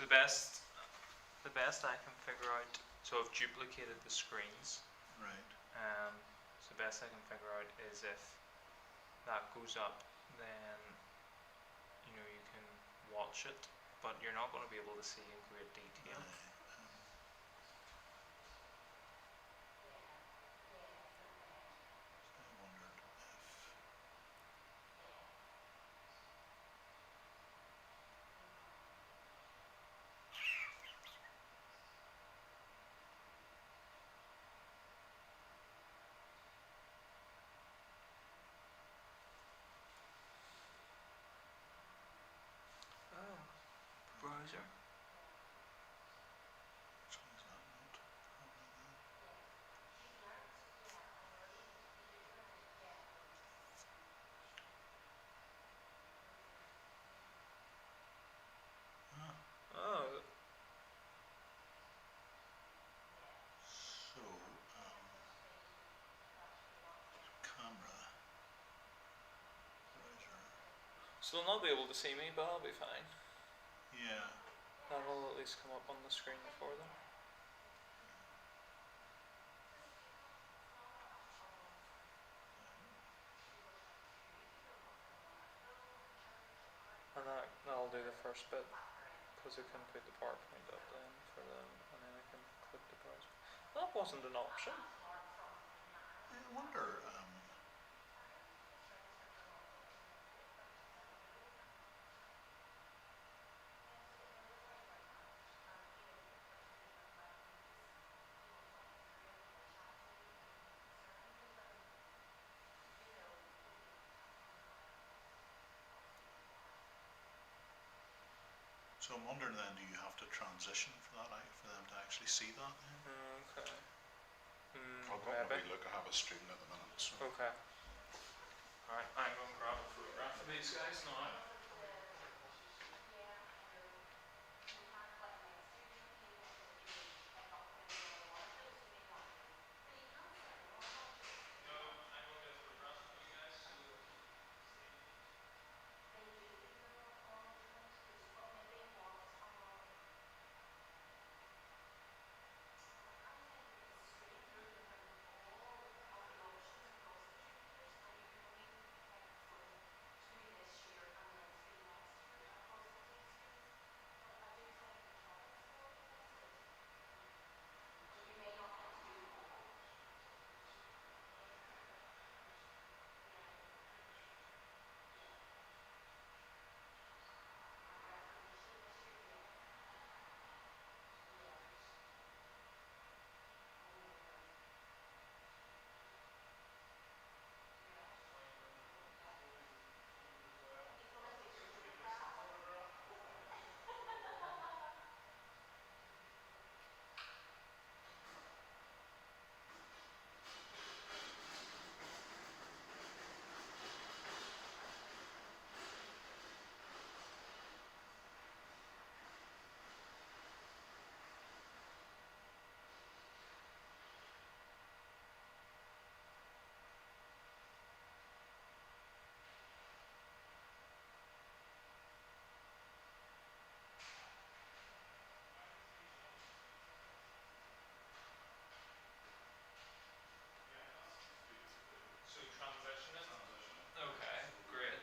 So the best I can figure out. So I've duplicated the screens. Right. So the best I can figure out is if that goes up, then you know you can watch it, but you're not going to be able to see in great detail. I wondered if. Oh, browser. Which one is that note? Probably that. Ah, Oh, so camera browser. so they'll not be able to see me, but I'll be fine. Yeah. That'll at least come up on the screen for them. And that'll do the first bit, because I can put the PowerPoint up then for them, and then I can click the browser. That wasn't an option. I wonder. So I'm wondering then, do you have to transition for that, for them to actually see that? Then? Okay. I'll go and have a look. I have a stream at the minute. So. Okay. Alright, I'm going to grab a photograph of these guys now. So transitioning? Okay, great.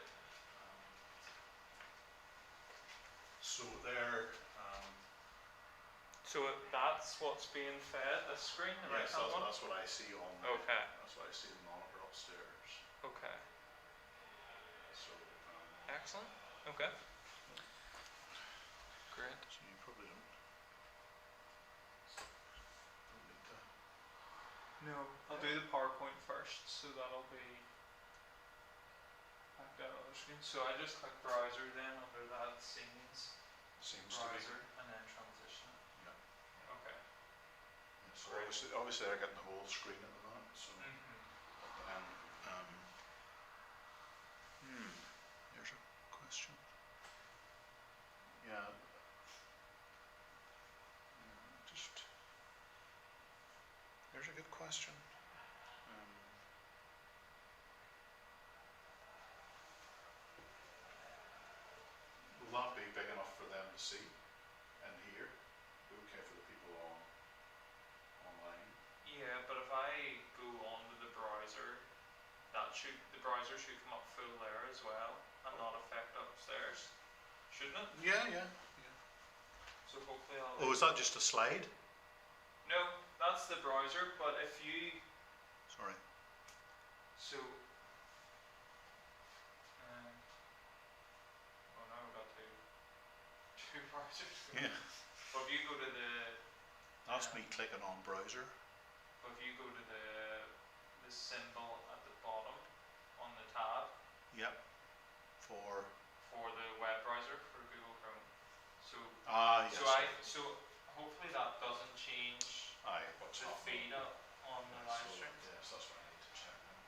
So there. So that's what's being fed, this screen? Yes, that's what I see on. Okay. That's what I see the monitor upstairs. Okay. So. Excellent. Okay. Great. So you probably don't need to. No, I'll do the PowerPoint first, so that'll be back that other screen. So I just click browser then under that scenes. Seems browser to be. and then transition. Yeah. Okay. Yeah, so obviously they're getting the whole screen at the moment. So. There's a question. Yeah. There's a good question. Will that be big enough for them to see in the browser should come up full there as well and not affect upstairs, shouldn't it? Yeah, yeah. So hopefully I'll. Oh, is that just a slide? No, that's the browser. But if you Sorry. so. Oh, now we've got two browsers. Yeah. But if you go to the. That's me clicking on browser. But if you go to the symbol at the bottom on the tab. Yep. For the web browser for Google Chrome. So yes. so hopefully that doesn't change What's the happening? feed up on the live stream. Yes, that's what I need to check now.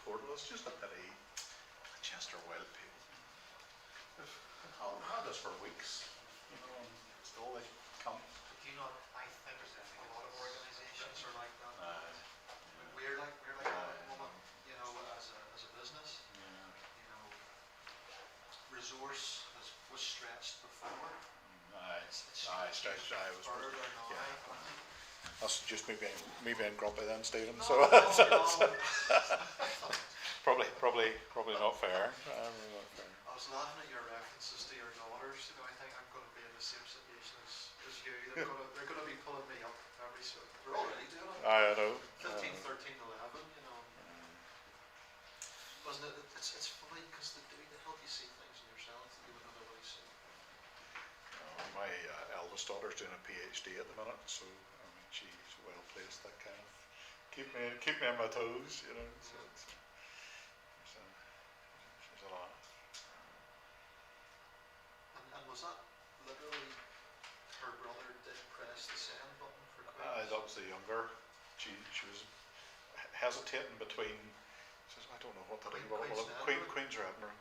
portal. It's just a pity Chester Wild people. They've had this for weeks, you know, and still they can't. Do you know, I think a lot of organisations are like that. Yeah. We're like that at the moment, you know, as a business. Yeah. You know, resource was stretched before. It's Stretched. I was. further now. Yeah. That's just me being grumpy then, Stephen. No, So no, probably not fair. Really not fair. I was laughing at your references to your daughters. You know, I think I'm going to be in the same situation as you. They're going to be pulling me up every so. They're already doing it. I know. 15, 13, 11. You know. Wasn't it? It's funny because they help you see things in yourself that you would not otherwise see. My eldest daughter's doing a PhD at the minute, so I mean she's well placed. That kind of keep me on my toes, you know. So she's a lot. And was that literally her brother did press the send button for Queen's? That was the younger. She was hesitating between. Says I don't know what that is. Queen's or Edinburgh.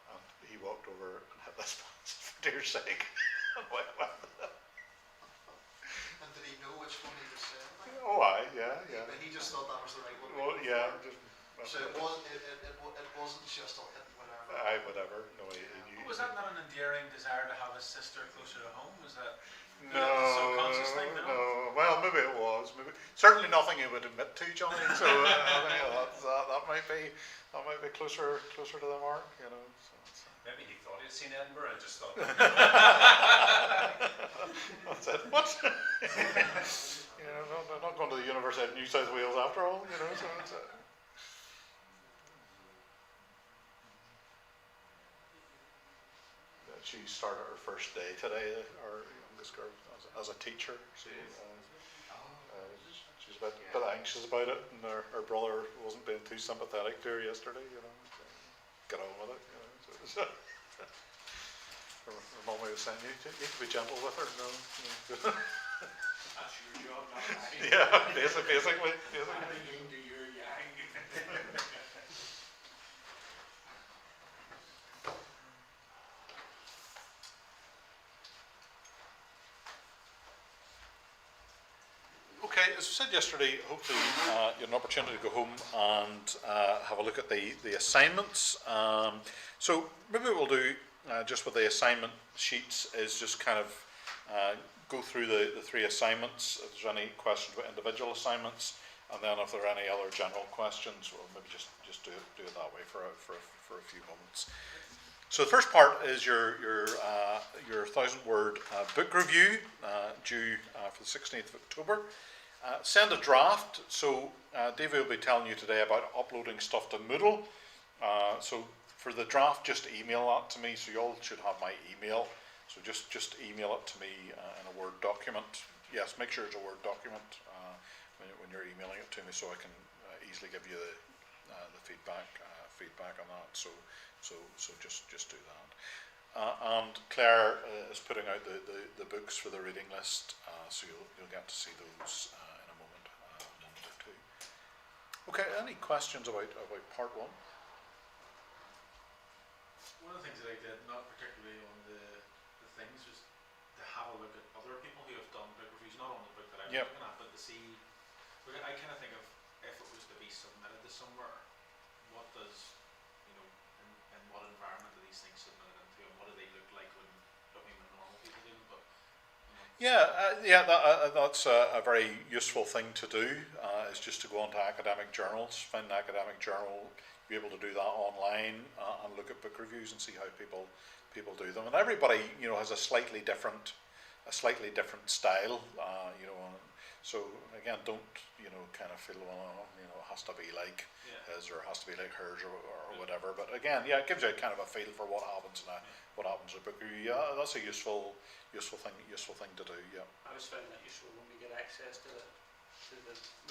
And he walked over and hit this man for dear sake. And did he know which one he was saying? Oh, yeah. He just thought that was the right one. Well, yeah. So it wasn't just a hit whatever. Whatever. No, he knew. Was that not an endearing desire to have his sister closer to home? Was that no, a subconscious thing? No. Well, maybe it was. Certainly nothing he would admit to, Johnny. So that might be closer to the mark, you know. So. Maybe he thought he'd seen Edinburgh and just thought. That's it. What? You know, not going to the University of New South Wales after all, you know. So it's she started her first day today, our youngest girl, as a teacher. So she's a bit anxious about it, and her brother wasn't being too sympathetic to her yesterday, you know. So get on with it, you know. So her mummy was saying, you need to be gentle with her, no. That's your job, not mine. Yeah, basically. Yin to your yang. Okay, as I said yesterday, hopefully you had an opportunity to go home and have a look at the assignments. So maybe what we'll do just with the assignment sheets is just kind of go through the three assignments. If there's any questions about individual assignments, and then if there are any other general questions, we'll maybe just do it that way for a few moments. So the first part is your 1,000-word book review due for the 16th of October. Send a draft. So Davey will be telling you today about uploading stuff to Moodle. So for the draft, just email that to me. So you all should have my email. So just email it to me in a Word document. Yes, make sure it's a Word document when you're emailing it to me, so I can easily give you the feedback on that. So just do that. And Claire is putting out the books for the reading list, so you'll get to see those in a moment or two. Okay, any questions about part one? One of the things that I did, not particularly on the things, was to have a look at other people who have done book reviews, not on the book that I'm looking at, but to see. I kind of think of if it was to be submitted to somewhere, what does, you know, in what environment are these things submitted into, and what do they look like when normal people do them? But that's a very useful thing to do. Is just to go onto academic journals, find an academic journal, be able to do that online and look at book reviews and see how people do them. And everybody, you know, has a slightly different style, you know. So again, don't, you know, kind of feel, well, you know, it has to be like his or it has to be like hers or whatever. But again, it gives you kind of a feel for what happens in a book review. Yeah, that's a useful thing to do. Yeah. I always find that useful when we get access to the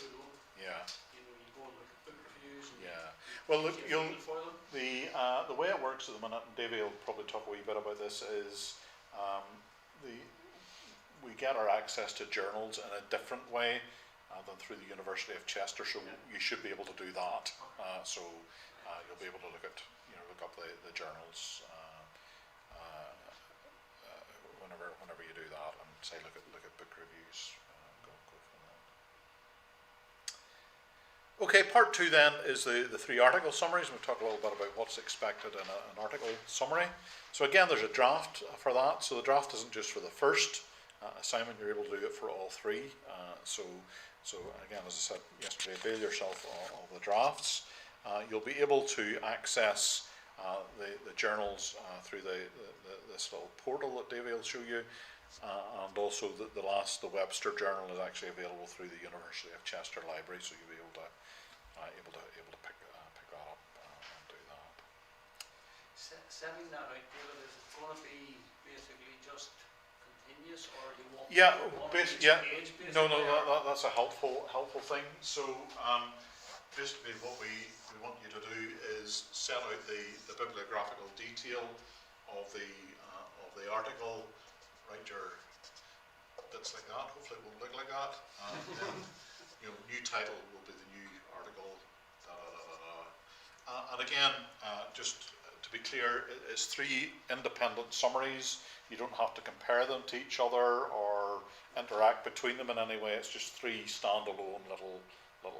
Moodle. Yeah. You know, you go and look at book reviews. And well, look, the way it works at the minute, and Davey will probably talk a wee bit about this, is we get our access to journals in a different way than through the University of Chester, so you should be able to do that. So you'll be able to look up the journals whenever you do that, and say look at book reviews. Go from that. Okay, part 2 then is the 3 article summaries. We'll talk a little bit about what's expected in an article summary. So again, there's a draft for that. So the draft isn't just for the first assignment, you're able to do it for all 3. So again, as I said yesterday, avail yourself of the drafts. You'll be able to access the journals through this little portal that Davey will show you, and also the Webster Journal is actually available through the University of Chester Library, so you'll be able to pick that up and do that. Sending that out, David, is it going to be basically just continuous, or do you want page, no, that's a helpful thing. So basically what we want you to do is set out the bibliographical detail of the article, write your bits like that, hopefully it won't look like that, and then new title will be the new article, and again, just to be clear, it's 3 independent summaries. You don't have to compare them to each other or interact between them in any way. It's just 3 standalone little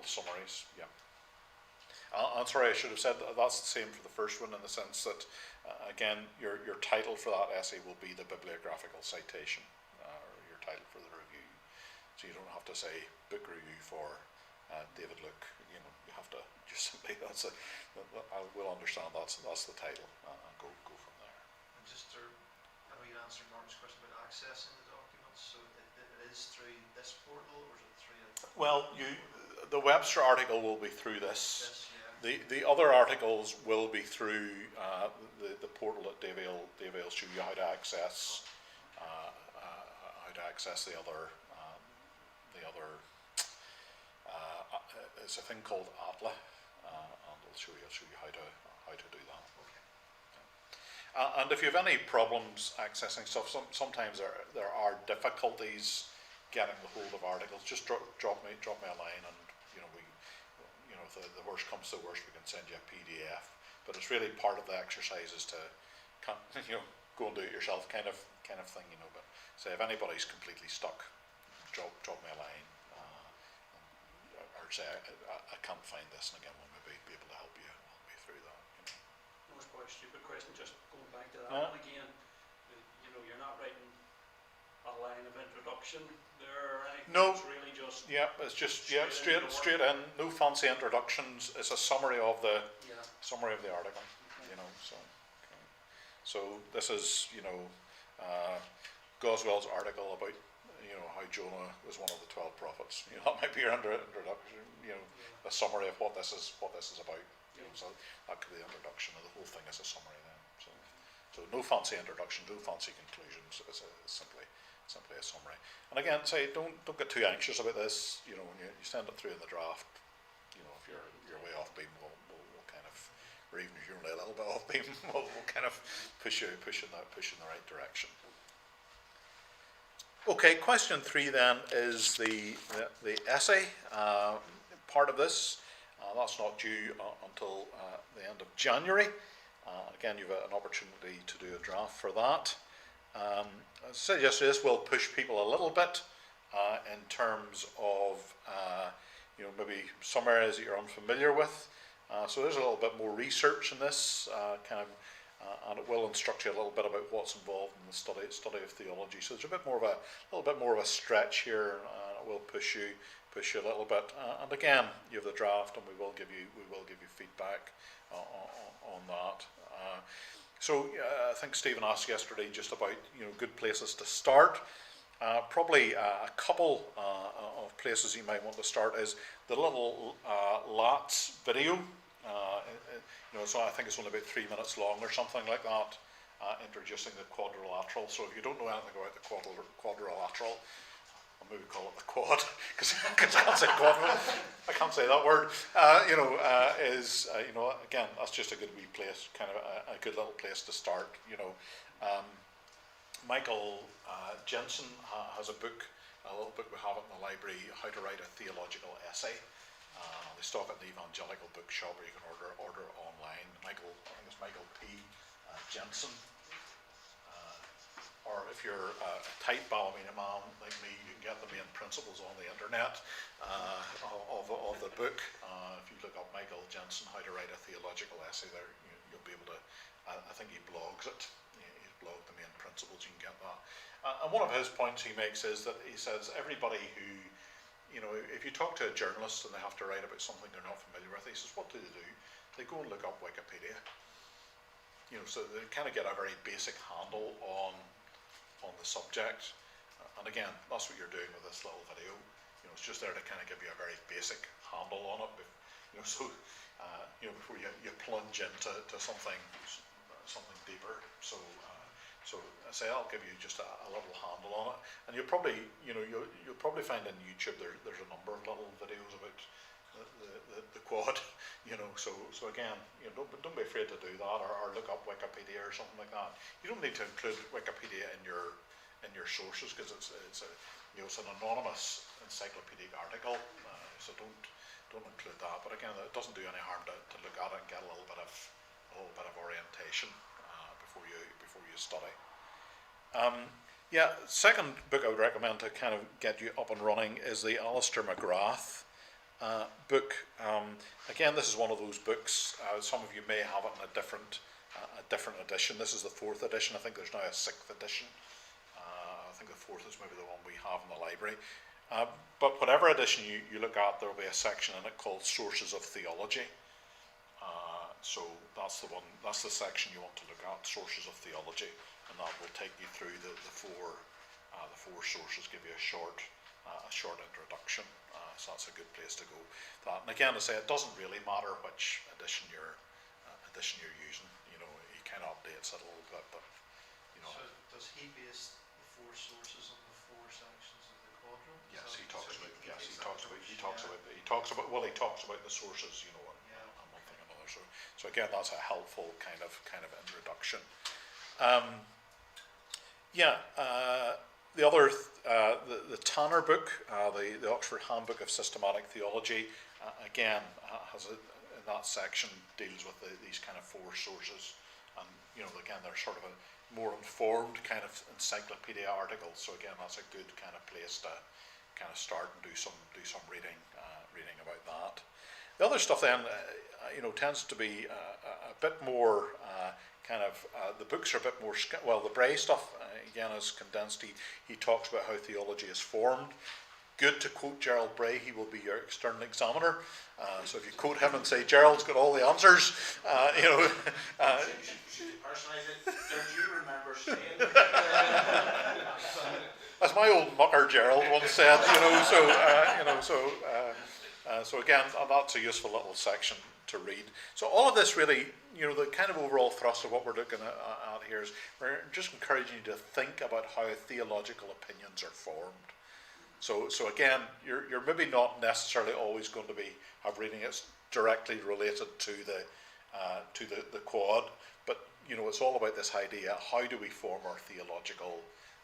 summaries. Yeah. I'm sorry, I should have said that's the same for the first one, in the sense that again, your title for that essay will be the bibliographical citation, or your title for the review. So you don't have to say book review for David Luke. You have to just simply I will understand that's the title, and go from there. And just I know you answered Martin's question about accessing the documents, so it is through this portal, or is it through Well, the Webster article will be through this. yeah. The other articles will be through the portal that Davey will show you how to access the other it's a thing called Atla, and it'll show you how to do that. Okay. And if you have any problems accessing stuff, sometimes there are difficulties getting the hold of articles. Just drop me a line, and if the worst comes to the worst, we can send you a PDF. But it's really part of the exercise is to go and do it yourself kind of thing. But say if anybody's completely stuck, drop me a line, or say I can't find this, and again we'll maybe be able to help you through that. No, it's probably a stupid question, just going back to that one again. You're not writing a line of introduction there or anything. No. It's really just It's just straight in, no fancy introductions. It's a summary of the article. Okay. So this is Goswell's article about how Jonah was one of the 12 prophets. That might be your introduction. A summary of what this is about. So that could be the introduction, and the whole thing is a summary then. So no fancy introduction, no fancy conclusions. It's simply a summary. And again, say don't get too anxious about this. When you send it through in the draft, if you're way off beam, we'll kind of, or even if you're only a little bit off beam, we'll kind of push in the right direction. Okay, question 3 then is the essay part of this. That's not due until the end of January. Again, you've an opportunity to do a draft for that. As I said yesterday, this will push people a little bit in terms of maybe some areas that you're unfamiliar with. So there's a little bit more research in this and it will instruct you a little bit about what's involved in the study of theology. So there's a little bit more of a stretch here, and it will push you a little bit. And again, you have the draft, and we will give you feedback on that. So I think Stephen asked yesterday just about good places to start. Probably a couple of places you might want to start is the little LATS video. So I think it's only about 3 minutes long or something like that, introducing the quadrilateral. So if you don't know anything about the quadrilateral, I'll maybe call it the quad, because I can't say quadrilateral. I can't say that word. Again, that's just a good wee place, kind of a good little place to start. Michael Jensen has a book a little book we have it in the library, How to Write a Theological Essay. They stock it in the Evangelical Bookshop, or you can order it online. I think it's Michael P. Jensen. Or if you're a tight ballerina man like me, you can get the main principles on the internet of the book. If you look up Michael Jensen, How to Write a Theological Essay, there you'll be able to. I think he blogs it. He's blogged the main principles. You can get that. And one of his points he makes is that he says everybody who, if you talk to a journalist and they have to write about something they're not familiar with, he says, what do? They go and look up Wikipedia. So they kind of get a very basic handle on the subject. And again, that's what you're doing with this little video. It's just there to kind of give you a very basic handle on it. Before you plunge into something deeper. So I say I'll give you just a little handle on it, and you'll probably find on YouTube there's a number of little videos about the quad. So again, don't be afraid to do that, or look up Wikipedia or something like that. You don't need to include Wikipedia in your sources, because it's an anonymous encyclopedic article. So don't include that. But again, it doesn't do any harm to look at it and get a little bit of orientation before you study. Second book I would recommend to kind of get you up and running is the Alistair McGrath book. Again, this is one of those books. Some of you may have it in a different edition. This is the 4th edition. I think there's now a 6th edition. I think the 4th is maybe the one we have in the library. But whatever edition you look at, there will be a section in it called Sources of Theology. So that's the one. That's the section you want to look at, Sources of Theology, and that will take you through the four sources, give you a short introduction. So that's a good place to go. And again, to say, it doesn't really matter which edition you're using. He kind of updates it a little bit, but So does he base the 4 sources on the 4 sections of the quadrant? Yes, he talks about the sources. And one thing and another. So again, that's a helpful kind of introduction. The other, the Tanner book, the Oxford Handbook of Systematic Theology, again in that section deals with these kind of 4 sources, and again they're sort of a more informed kind of encyclopedia article. So again, that's a good kind of place to kind of start and do some reading about that. The other stuff then, tends to be a bit more the books are a bit more, the Bray stuff, again, is condensed. He talks about how theology is formed. Good to quote Gerald Bray, he will be your external examiner. So if you quote him and say, Gerald's got all the answers, Should you personalise it? Don't you remember saying? as my old mucker Gerald once said, so again, that's a useful little section to read. So all of this really, the kind of overall thrust of what we're looking at here is we're just encouraging you to think about how theological opinions are formed. So again, you're maybe not necessarily always going to have reading it's directly related to the quad, but it's all about this idea: how do we form our theological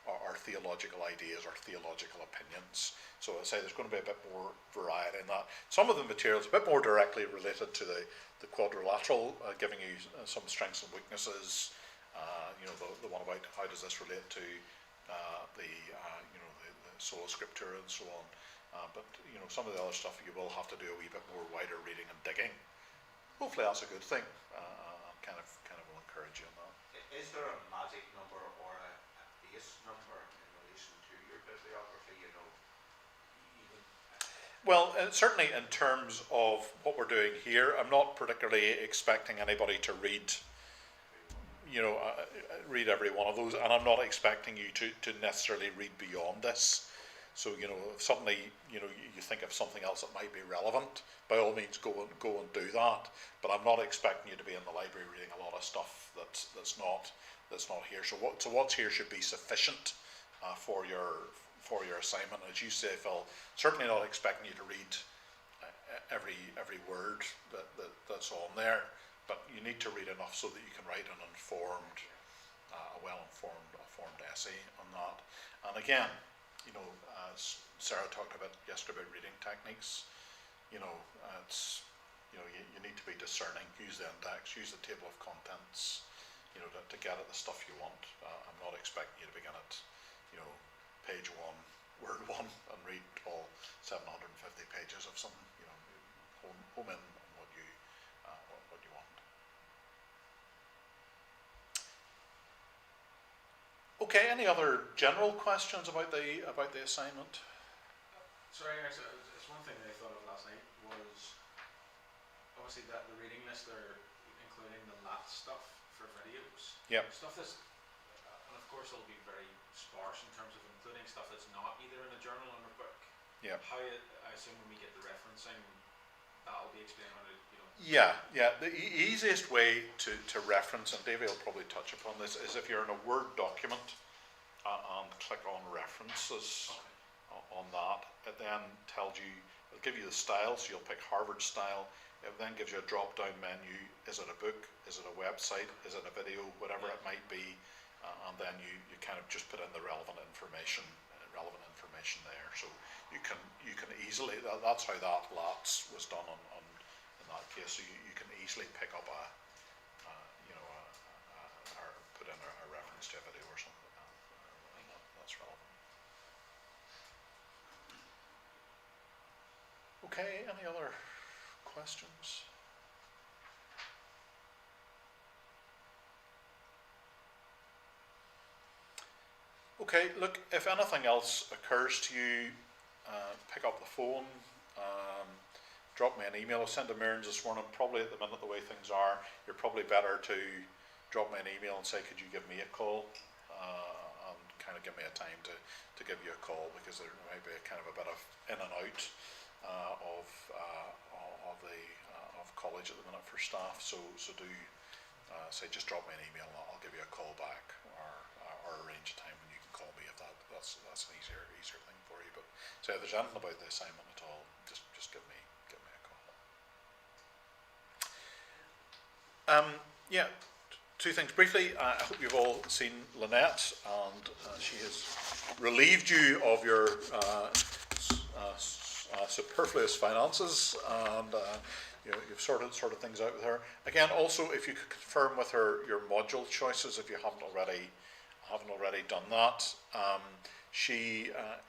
ideas, our theological opinions? So I say there's going to be a bit more variety in that. Some of the materials a bit more directly related to the quadrilateral, giving you some strengths and weaknesses. The one about how does this relate to the sola scriptura and so on. But some of the other stuff you will have to do a wee bit more wider reading and digging. Hopefully that's a good thing. Kind of will encourage you on that. Is there a magic number or a base number in relation to your bibliography? Well, certainly in terms of what we're doing here, I'm not particularly expecting anybody to read every one of those, and I'm not expecting you to necessarily read beyond this. So if suddenly you think of something else that might be relevant, by all means go and do that. But I'm not expecting you to be in the library reading a lot of stuff that's not here. So what's here should be sufficient for your assignment. As you say, Phil, certainly not expecting you to read every word that's on there, but you need to read enough so that you can write a well-informed essay on that. And again, Sarah talked about yesterday about reading techniques. It's you need to be discerning. Use the index. Use the table of contents. To get at the stuff you want. I'm not expecting you to begin at page 1, word 1, and read all 750 pages of something. Home in on what you want. Okay. Any other general questions about the assignment? Sorry, actually, it's one thing that I thought of last night was obviously that the reading list they're including the lat stuff for videos. Yep. Stuff that's, and of course it'll be very sparse in terms of including stuff that's not either in a journal or a book. Yep. I assume when we get the referencing, that'll be explained how to, Yeah. The easiest way to reference, and Davey will probably touch upon this, is if you're in a Word document and click on references. Okay. On that, it then tells you, it'll give you the style, so you'll pick Harvard style. It then gives you a drop down menu. Is it a book? Is it a website? Is it a video? Whatever it might be, and then you kind of just put in the relevant information there. So you can easily, that's how that LATS was done in that case. So you can easily pick up or put in a reference to a video or something like that. That's relevant. Okay, any other questions? Okay, look, if anything else occurs to you, pick up the phone, drop me an email. I sent a Mearns this morning. Probably at the minute, the way things are, you're probably better to drop me an email and say, could you give me a call, and kind of give me a time to give you a call, because there may be a kind of a bit of in and out of college at the minute for staff. So do say, just drop me an email and I'll give you a call back, or arrange a time when you can call me if that's an easier thing for you. But say if there's anything about the assignment at all, just give me a call. Yeah. Two things briefly. I hope you've all seen Lynette, and she has relieved you of your superfluous finances, and you've sorted things out with her. Again, also, if you could confirm with her your module choices, if you haven't already done that.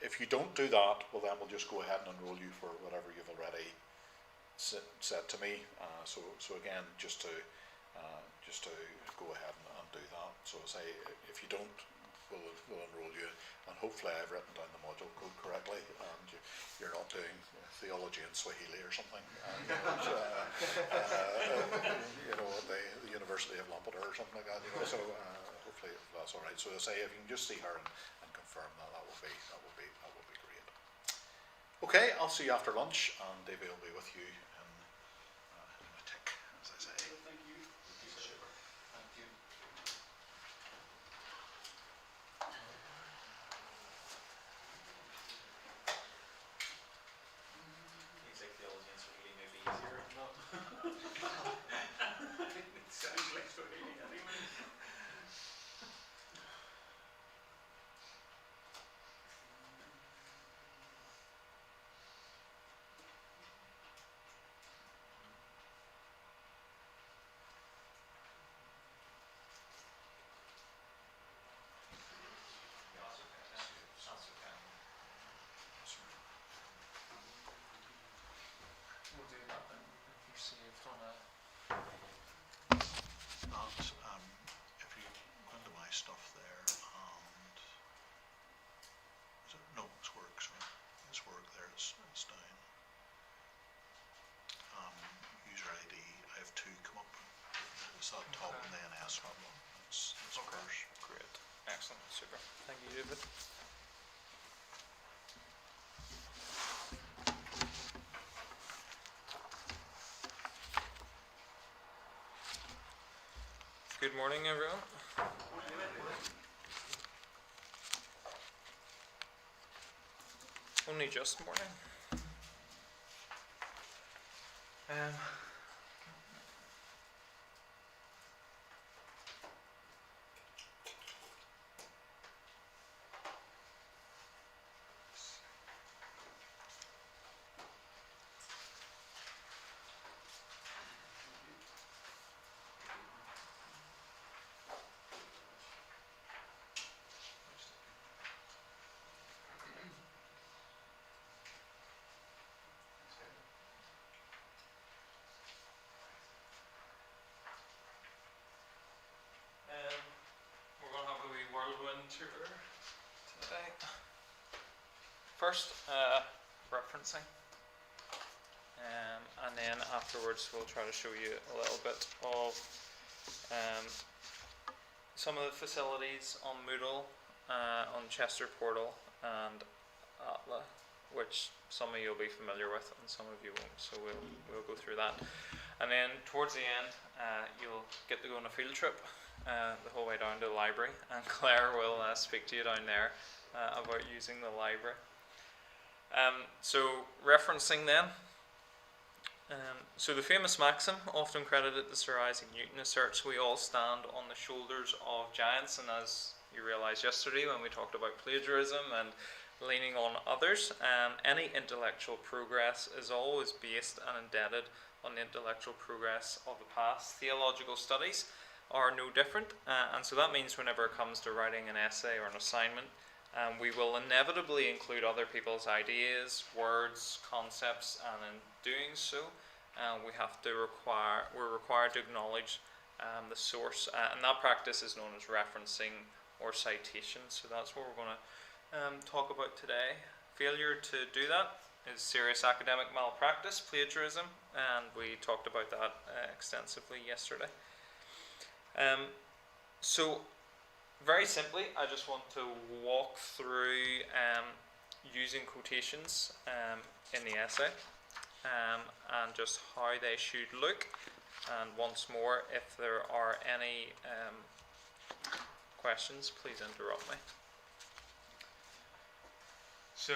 If you don't do that, well, then we'll just go ahead and enrol you for whatever you've already said to me. So again, just to go ahead and do that. So say, if you don't, we'll enrol you, and hopefully I've written down the module code correctly, and you're not doing theology in Swahili or something, at the University of Lampeter or something like that. So hopefully that's all right. So say, if you can just see her and confirm that will be great. Okay, I'll see you after lunch, and Davey will be with you in a tick, as I say. Thank you. Thank you. Things like theology and Swahili may be easier, if not. It sounds like Swahili anyway. We'll do that then, if you're saved on a... And if you go into my stuff there, and it's work, sorry. It's work there, it's down. User ID, I have two come up. It's that top Okay. and the NS one. It's Okay. course. Great. Excellent. Super. Thank you, David. Good morning, everyone. Only just morning. tour today. First, referencing, and then afterwards we'll try to show you a little bit of some of the facilities on Moodle, on Chester Portal and Atla, which some of you will be familiar with and some of you won't, so we'll go through that. And then towards the end, you'll get to go on a field trip the whole way down to the library, and Claire will speak to you down there about using the library. So referencing then, so the famous maxim, often credited to Sir Isaac Newton, asserts we all stand on the shoulders of giants, and as you realised yesterday when we talked about plagiarism and leaning on others, any intellectual progress is always based and indebted on the intellectual progress of the past. Theological studies are no different, and so that means whenever it comes to writing an essay or an assignment, we will inevitably include other people's ideas, words, concepts, and in doing so, we're required to acknowledge the source, and that practice is known as referencing or citation. So that's what we're going to talk about today. Failure to do that is serious academic malpractice, plagiarism, and we talked about that extensively yesterday. So very simply, I just want to walk through using quotations in the essay, and just how they should look, and once more, if there are any questions, please interrupt me. So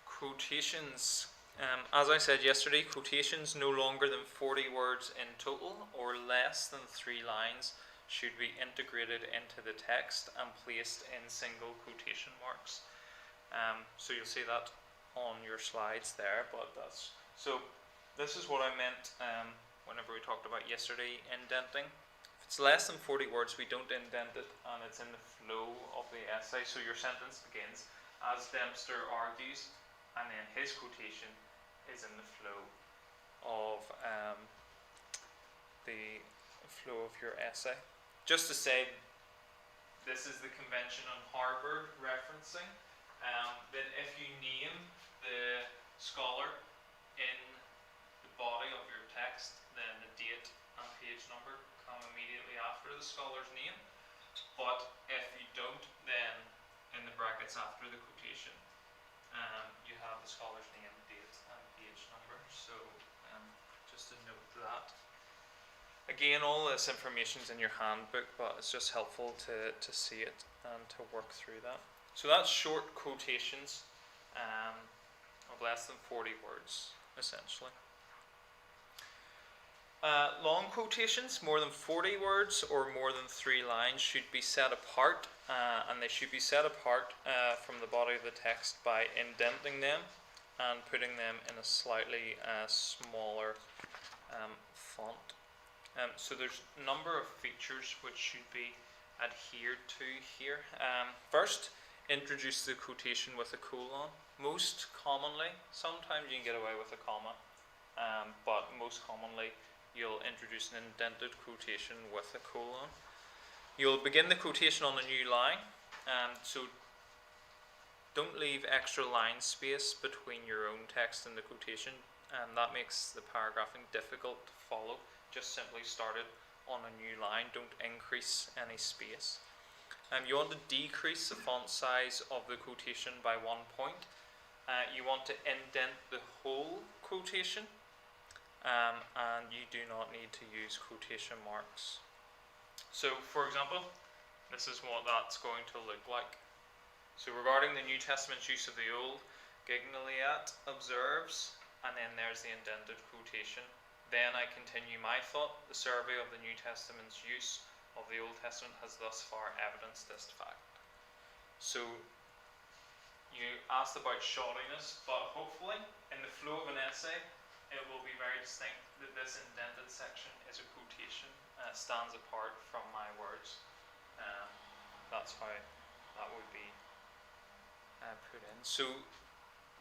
quotations, as I said yesterday, quotations no longer than 40 words in total or less than 3 lines should be integrated into the text and placed in single quotation marks. So you'll see that on your slides there, but this is what I meant whenever we talked about yesterday indenting. If it's less than 40 words, we don't indent it, and it's in the flow of the essay. So your sentence begins as Dempster argues, and then his quotation is in the flow of your essay. Just to say, this is the convention on Harvard referencing, that if you name the scholar in the body of your text, then the date and page number come immediately after the scholar's name. But if you don't, then in the brackets after the quotation, you have the scholar's name, date, and page number. So just to note that. Again, all this information is in your handbook, but it's just helpful to see it and to work through that. So that's short quotations of less than 40 words, essentially. Long quotations, more than 40 words or more than 3 lines, should be set apart, and they should be set apart from the body of the text by indenting them and putting them in a slightly smaller font. So there's a number of features which should be adhered to here. First, introduce the quotation with a colon. Most commonly, sometimes you can get away with a comma, but most commonly you'll introduce an indented quotation with a colon. You'll begin the quotation on a new line, so don't leave extra line space between your own text and the quotation, and that makes the paragraphing difficult to follow. Just simply start it on a new line, don't increase any space. You want to decrease the font size of the quotation by 1 point. You want to indent the whole quotation, and you do not need to use quotation marks. So, for example, this is what that's going to look like. So, regarding the New Testament's use of the Old, Gignoliat observes, and then there's the indented quotation. Then I continue my thought. The survey of the New Testament's use of the Old Testament has thus far evidenced this fact. So, you asked about shoddiness, but hopefully, in the flow of an essay, it will be very distinct that this indented section is a quotation, stands apart from my words. That's how that would be put in. So,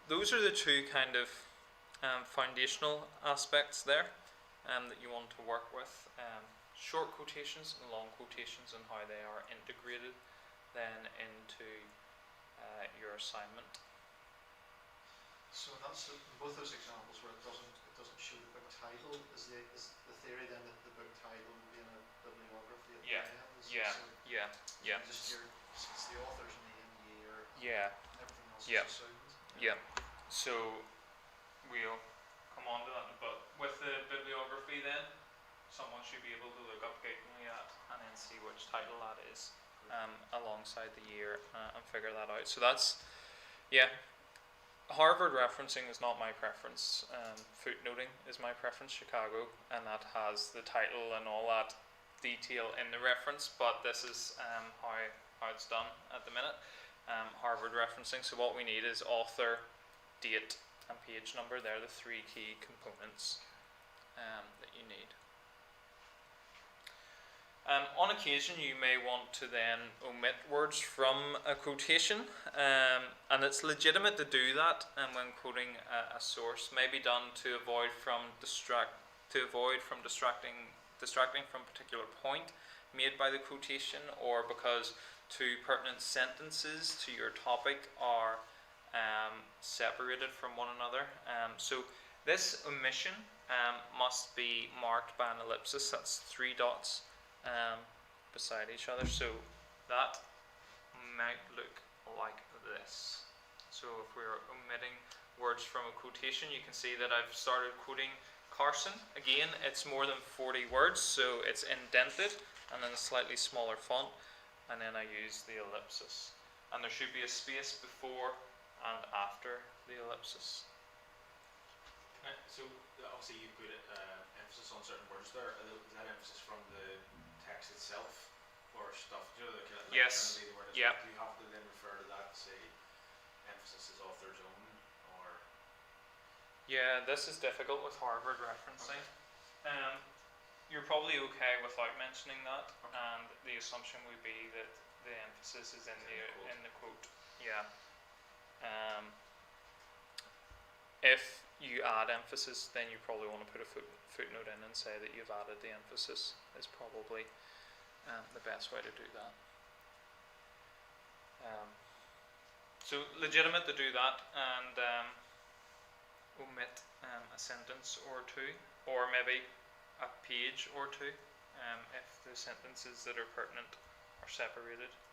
those are the two kind of foundational aspects there that you want to work with. Short quotations and long quotations and how they are integrated then into your assignment. So that's in both those examples where it doesn't show the book title. Is the theory then that the book title will be in a bibliography at Yeah. the end? Yeah. Yeah. Just it's the author's name, year, Yeah. everything else Yeah. is assumed. Yeah. So we'll come on to that, but with the bibliography then, someone should be able to look up occasionally at and then see which title that is alongside the year and figure that out. So that's, yeah, Harvard referencing is not my preference. Footnoting is my preference, Chicago, and that has the title and all that detail in the reference, but this is how it's done at the minute. Harvard referencing, so what we need is author, date, and page number. They're the three key components that you need. On occasion, you may want to then omit words from a quotation, and it's legitimate to do that. And when quoting a source, may be done to avoid from distracting from a particular point made by the quotation, or because two pertinent sentences to your topic are separated from one another. So this omission must be marked by an ellipsis. That's 3 dots beside each other. So that might look like this. So if we're omitting words from a quotation, you can see that I've started quoting Carson. Again, it's more than 40 words, so it's indented and in a slightly smaller font, and then I use the ellipsis. And there should be a space before and after the ellipsis. So obviously you put emphasis on certain words there. Is that emphasis from the text itself or stuff? You know, the kind of like Yes. the word Yeah. Do you have to then refer to that to say emphasis is author's own, or? Yeah, this is difficult with Harvard referencing. You're probably okay without mentioning that, and the assumption would be that the emphasis is in the quote. Yeah. If you add emphasis, then you probably want to put a footnote in and say that you've added the emphasis. Is probably the best way to do that. So legitimate to do that and omit a sentence or two, or maybe a page or two, if the sentences that are pertinent are separated.